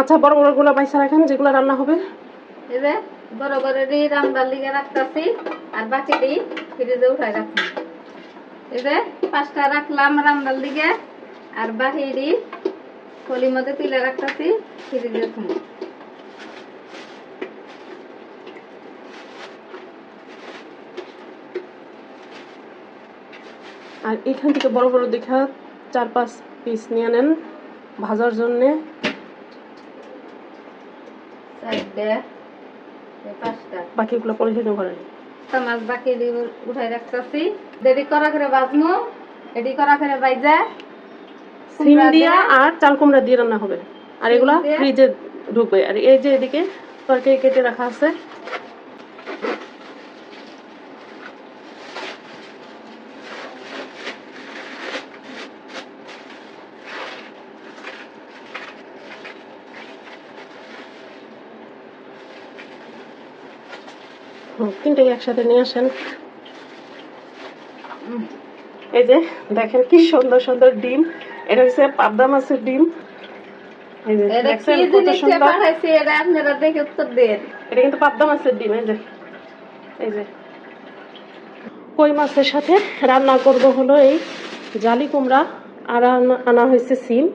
আচ্ছা বড় বড় গুলো বাইসা রাখেন, যেগুলো রান্না হবে। এই যে বড় বড় রান্নার লিগে রাখতেছি, আর বাকিটি ফ্রিজে উঠাই রাখছি। এই যে 5টা রাখলাম রান্নার লিগে, আর বাকিটি থলির মধ্যে তুলে রাখতেছি ফ্রিজে থুম। আর এখান থেকে বড় বড় দেখা 4-5 পিস নিয়ে নেন ভাজার জন্য। 4টা 5টা বাকিগুলো পরিশোধন করেন। মাছ বাকি উঠাই রাখতেছি। দেরি করা করে বাজমু, এডি করা করে বাইজা সিম দিয়া আর চাল কুমড়া দিয়ে রান্না হবে, আর এগুলা ফ্রিজে ঢুকবে। আর এই যে এদিকে তরকারি কেটে রাখা আছে। তিনটাই একসাথে নিয়ে আসেন। এই যে দেখেন কি সুন্দর সুন্দর ডিম, এটা হচ্ছে পাবদা মাছের ডিম। এই যে দেখছেন কত সুন্দর, এটা আপনারা দেখে উত্তর দেন। এটা কিন্তু পাবদা মাছের ডিম। এই যে কই মাছের সাথে রান্না করব হলো এই জালি কুমড়া, আর আনা হয়েছে সিম।